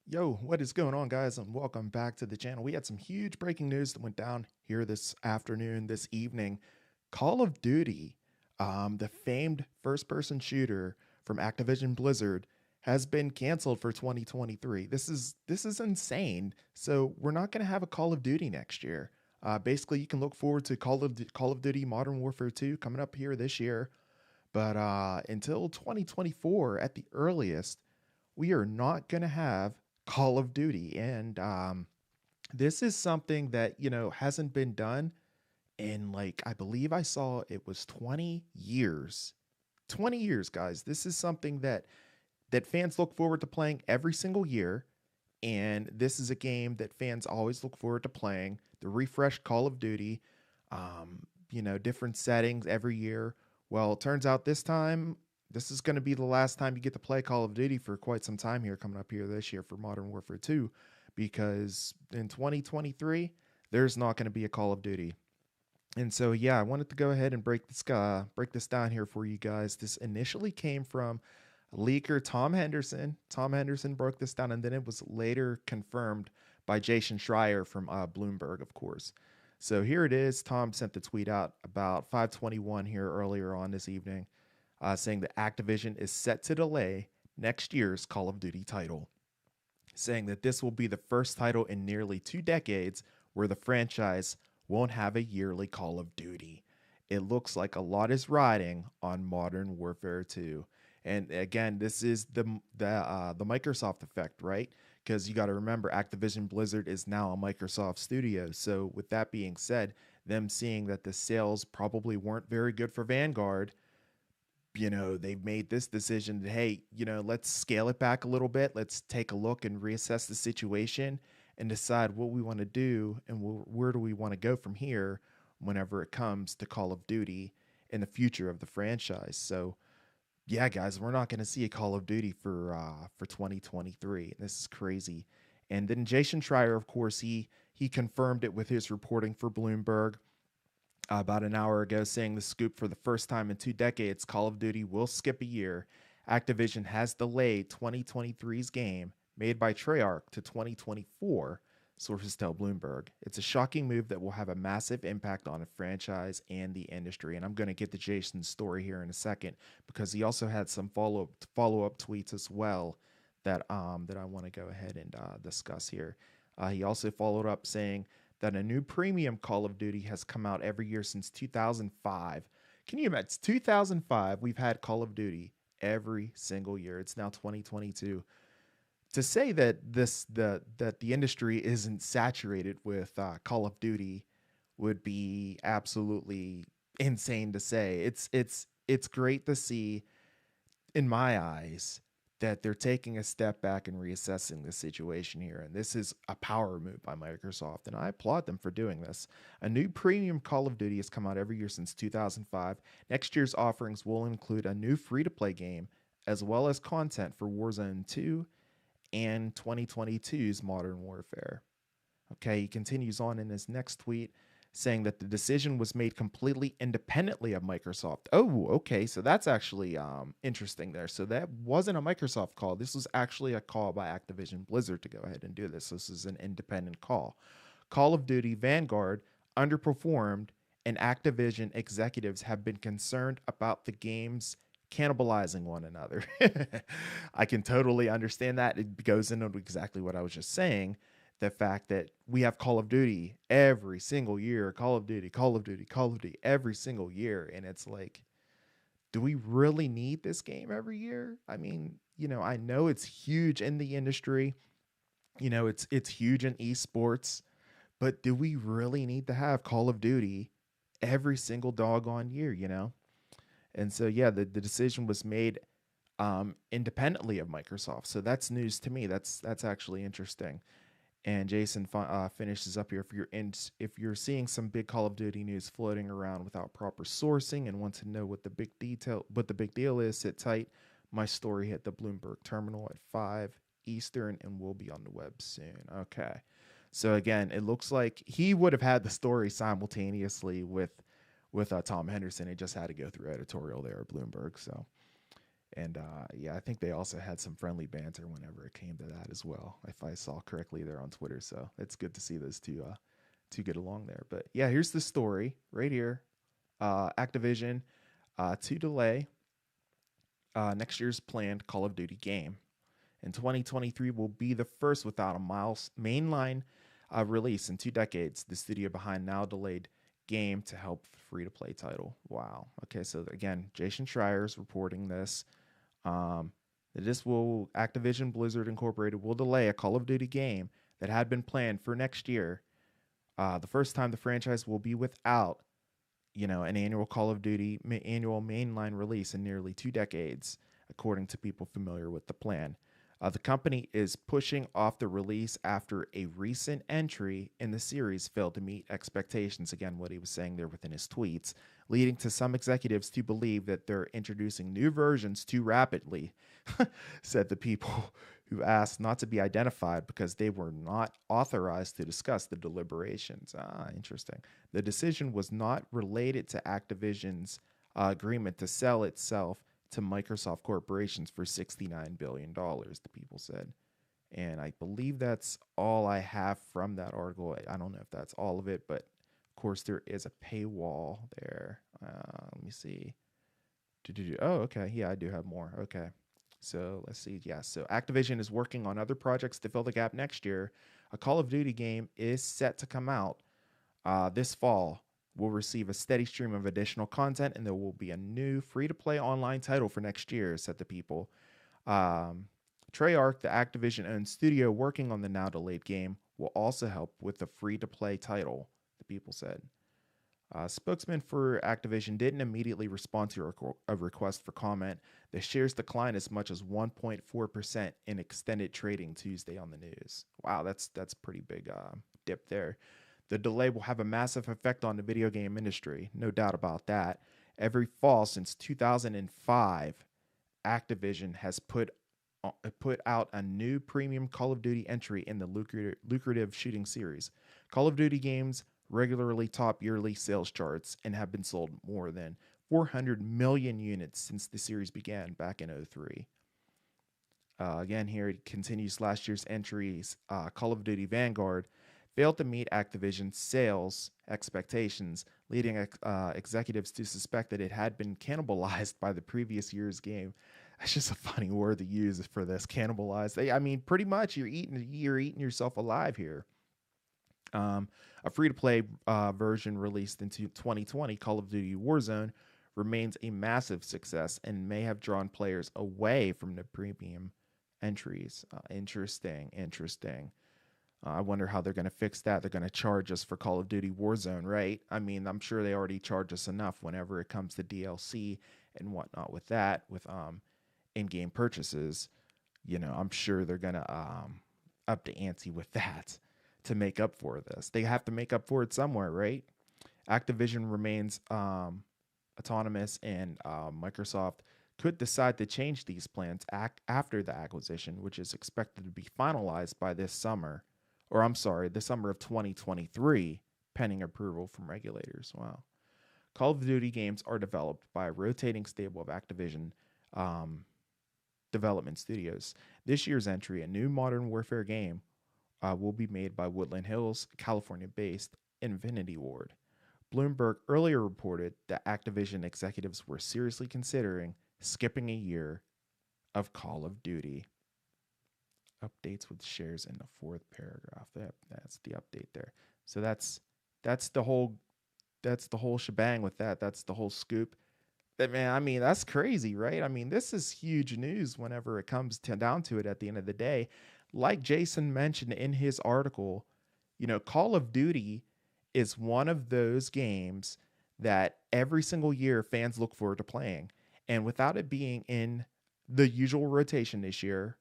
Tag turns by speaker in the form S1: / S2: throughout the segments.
S1: Yo, what is going on, guys? And welcome back to the channel. We had some huge breaking news that went down here this afternoon, this evening. Call of Duty, the famed first person shooter from Activision Blizzard, has been canceled for 2023. This is insane. So we're not going to have a Call of Duty next year. Basically, you can look forward to Call of Duty Modern Warfare 2 coming up here this year, but until 2024 at the earliest, we are not going to have Call of Duty. And this is something that, hasn't been done in, like, I believe I saw it was 20 years. 20 years, guys. This is something that fans look forward to playing every single year. And this is a game that fans always look forward to playing. The refreshed Call of Duty, different settings every year. Well, it turns out this is going to be the last time you get to play Call of Duty for quite some time here, coming up here this year for Modern Warfare 2, because in 2023, there's not going to be a Call of Duty. And so, yeah, I wanted to go ahead and break this down here for you guys. This initially came from leaker Tom Henderson. Tom Henderson broke this down, and then it was later confirmed by Jason Schreier from Bloomberg, of course. So here it is. Tom sent the tweet out about 5:21 here earlier on this evening, saying that Activision is set to delay next year's Call of Duty title, saying that this will be the first title in nearly 2 decades where the franchise won't have a yearly Call of Duty. It looks like a lot is riding on Modern Warfare 2. And again, this is the Microsoft effect, right? Because you got to remember, Activision Blizzard is now a Microsoft studio. So with that being said, them seeing that the sales probably weren't very good for Vanguard, they've made this decision that, hey, let's scale it back a little bit. Let's take a look and reassess the situation and decide what we want to do and where do we want to go from here whenever it comes to Call of Duty in the future of the franchise. So, yeah, guys, we're not going to see a Call of Duty for 2023. This is crazy. And then Jason Schreier, of course, he confirmed it with his reporting for Bloomberg about an hour ago, saying the scoop: for the first time in 2 decades, Call of Duty will skip a year. Activision has delayed 2023's game made by Treyarch to 2024, sources tell Bloomberg. It's a shocking move that will have a massive impact on the franchise and the industry. And I'm going to get to Jason's story here in a second, because he also had some follow up tweets as well that I want to go ahead and discuss here. He also followed up saying that a new premium Call of Duty has come out every year since 2005. Can you imagine? 2005, we've had Call of Duty every single year. It's now 2022. To say that the industry isn't saturated with Call of Duty would be absolutely insane to say. It's great to see, in my eyes, that they're taking a step back and reassessing the situation here. And this is a power move by Microsoft, and I applaud them for doing this. A new premium Call of Duty has come out every year since 2005. Next year's offerings will include a new free to play game, as well as content for Warzone 2 and 2022's Modern Warfare. Okay, he continues on in his next tweet, saying that the decision was made completely independently of Microsoft. Oh, okay, so that's actually interesting there. So that wasn't a Microsoft call. This was actually a call by Activision Blizzard to go ahead and do this. This is an independent call. Call of Duty Vanguard underperformed, and Activision executives have been concerned about the game's cannibalizing one another. I can totally understand that. It goes into exactly what I was just saying. The fact that we have Call of Duty every single year, Call of Duty, Call of Duty, Call of Duty every single year. And it's like, do we really need this game every year? I mean, I know it's huge in the industry. It's huge in esports, but do we really need to have Call of Duty every single doggone year? And so, yeah, the decision was made independently of Microsoft. So that's news to me. That's actually interesting. And Jason finishes up here. If you're seeing some big Call of Duty news floating around without proper sourcing and want to know what the big deal is, sit tight. My story hit the Bloomberg terminal at 5 Eastern and will be on the web soon. Okay. So again, it looks like he would have had the story simultaneously with Tom Henderson. It just had to go through editorial there at Bloomberg. So And yeah, I think they also had some friendly banter whenever it came to that as well, if I saw correctly there on Twitter. So it's good to see those two get along there. But yeah, here's the story right here. Activision to delay next year's planned Call of Duty game. And 2023 will be the first without a mainline release in 2 decades. The studio behind now delayed game to help free to play title. Wow. Okay, so again, Jason Schreier is reporting this. This will Activision Blizzard Incorporated will delay a Call of Duty game that had been planned for next year. The first time the franchise will be without, an annual Call of Duty annual mainline release in nearly 2 decades, according to people familiar with the plan. The company is pushing off the release after a recent entry in the series failed to meet expectations. Again, what he was saying there within his tweets, leading to some executives to believe that they're introducing new versions too rapidly, said the people who asked not to be identified because they were not authorized to discuss the deliberations. Interesting. The decision was not related to Activision's agreement to sell itself to Microsoft corporations for $69 billion, the people said. And I believe that's all I have from that article. I don't know if that's all of it, but of course there is a paywall there. Let me see. Oh, okay. Yeah, I do have more. Okay. So let's see. Yeah. So Activision is working on other projects to fill the gap next year. A Call of Duty game is set to come out this fall. We'll receive a steady stream of additional content, and there will be a new free-to-play online title for next year, said the people. Treyarch, the Activision-owned studio working on the now-delayed game, will also help with the free-to-play title, the people said. Spokesman for Activision didn't immediately respond to a request for comment. The shares declined as much as 1.4% in extended trading Tuesday on the news. Wow, that's pretty big dip there. The delay will have a massive effect on the video game industry, no doubt about that. Every fall since 2005, Activision has put out a new premium Call of Duty entry in the lucrative shooting series. Call of Duty games regularly top yearly sales charts and have been sold more than 400 million units since the series began back in 2003. Again, here it continues last year's entries. Call of Duty Vanguard failed to meet Activision's sales expectations, leading executives to suspect that it had been cannibalized by the previous year's game. That's just a funny word to use for this, cannibalized. I mean, pretty much you're eating yourself alive here. A free-to-play version released in 2020, Call of Duty Warzone, remains a massive success and may have drawn players away from the premium entries. Interesting. I wonder how they're going to fix that. They're going to charge us for Call of Duty Warzone, right? I mean, I'm sure they already charge us enough whenever it comes to DLC and whatnot with that, with in-game purchases. I'm sure they're going to up the ante with that to make up for this. They have to make up for it somewhere, right? Activision remains autonomous, and Microsoft could decide to change these plans after the acquisition, which is expected to be finalized by this summer. The summer of 2023, pending approval from regulators. Wow. Call of Duty games are developed by a rotating stable of Activision development studios. This year's entry, a new Modern Warfare game, will be made by Woodland Hills, California-based Infinity Ward. Bloomberg earlier reported that Activision executives were seriously considering skipping a year of Call of Duty. Updates with shares in the fourth paragraph. That's the update there. So that's the whole shebang with that. That's the whole scoop. Man, I mean, that's crazy, right? I mean, this is huge news whenever it comes down to it at the end of the day. Like Jason mentioned in his article, Call of Duty is one of those games that every single year fans look forward to playing. And without it being in the usual rotation this year,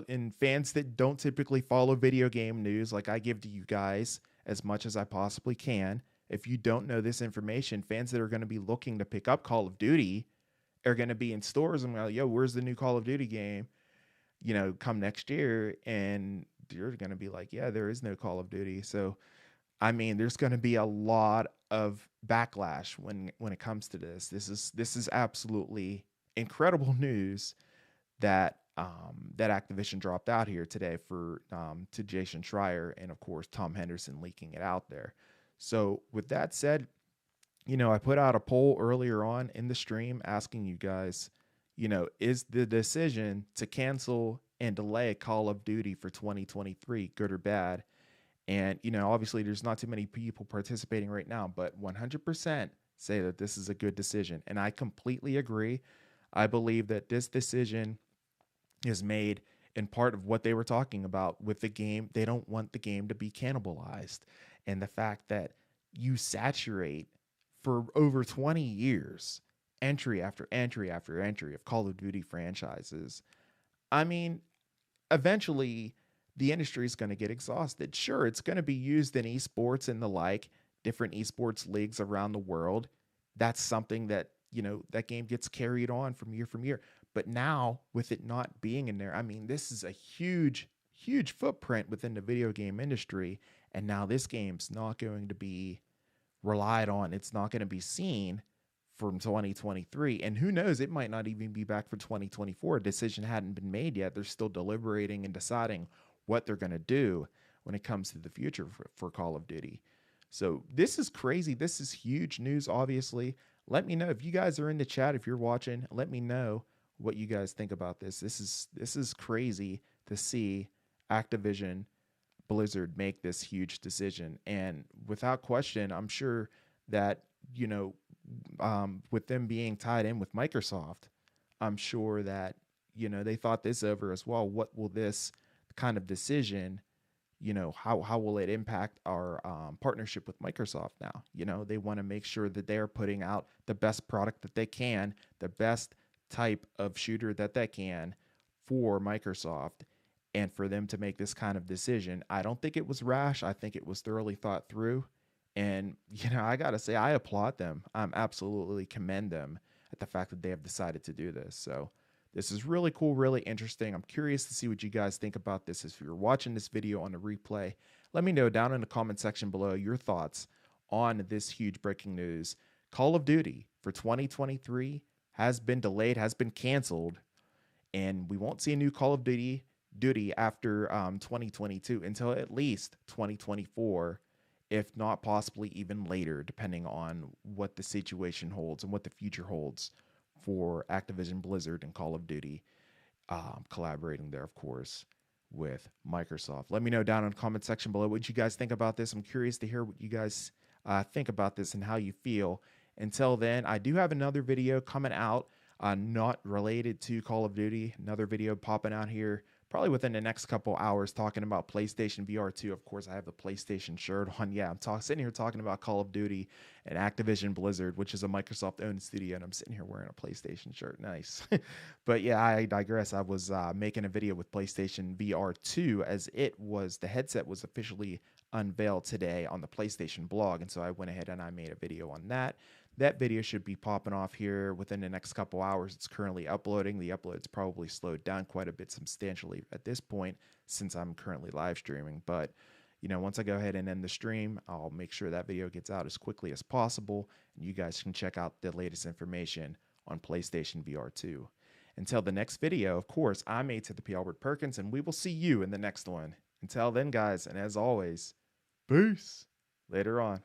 S1: and fans that don't typically follow video game news like I give to you guys as much as I possibly can, if you don't know this information, fans that are going to be looking to pick up Call of Duty are going to be in stores and like, yo, where's the new Call of Duty game? Come next year, and you're going to be like, yeah, there is no Call of Duty. So, I mean, there's going to be a lot of backlash when it comes to this. This is absolutely incredible news that that Activision dropped out here today for to Jason Schreier and of course Tom Henderson leaking it out there. So with that said, I put out a poll earlier on in the stream asking you guys, is the decision to cancel and delay Call of Duty for 2023 good or bad? And, obviously there's not too many people participating right now, but 100% say that this is a good decision. And I completely agree. I believe that this decision is made in part of what they were talking about with the game. They don't want the game to be cannibalized. And the fact that you saturate for over 20 years entry after entry after entry of Call of Duty franchises. I mean, eventually the industry is going to get exhausted. Sure, it's going to be used in esports and the like, different esports leagues around the world. That's something that, that game gets carried on from year. But now with it not being in there, I mean, this is a huge, huge footprint within the video game industry. And now this game's not going to be relied on. It's not going to be seen from 2023. And who knows, it might not even be back for 2024. A decision hadn't been made yet. They're still deliberating and deciding what they're going to do when it comes to the future for Call of Duty. So this is crazy. This is huge news, obviously. Let me know if you guys are in the chat, if you're watching, let me know what you guys think about this. This is crazy to see Activision Blizzard make this huge decision. And without question, I'm sure that, with them being tied in with Microsoft, I'm sure that, they thought this over as well. What will this kind of decision, how will it impact our partnership with Microsoft now? They want to make sure that they're putting out the best product that they can, the best type of shooter that they can for Microsoft. And for them to make this kind of decision, I don't think it was rash. I think it was thoroughly thought through. And, I got to say, I applaud them. I'm absolutely commend them at the fact that they have decided to do this. So this is really cool, really interesting. I'm curious to see what you guys think about this. If you're watching this video on the replay, let me know down in the comment section below your thoughts on this huge breaking news. Call of Duty for 2023 has been delayed, has been canceled, and we won't see a new Call of Duty after 2022 until at least 2024, if not possibly even later, depending on what the situation holds and what the future holds for Activision Blizzard and Call of Duty, collaborating there, of course, with Microsoft. Let me know down in the comment section below what you guys think about this. I'm curious to hear what you guys think about this and how you feel. Until then, I do have another video coming out, not related to Call of Duty. Another video popping out here probably within the next couple hours, talking about PlayStation VR 2. Of course, I have the PlayStation shirt on. Yeah, I'm sitting here talking about Call of Duty and Activision Blizzard, which is a Microsoft-owned studio, and I'm sitting here wearing a PlayStation shirt. Nice. But yeah, I digress. I was making a video with PlayStation VR 2 as the headset was officially unveiled today on the PlayStation blog, and so I went ahead and I made a video on that. That video should be popping off here within the next couple hours. It's currently uploading. The upload's probably slowed down quite a bit substantially at this point since I'm currently live streaming. But, once I go ahead and end the stream, I'll make sure that video gets out as quickly as possible, and you guys can check out the latest information on PlayStation VR 2. Until the next video, of course, I'm A2the Albert Perkins, and we will see you in the next one. Until then, guys, and as always, peace. Later on.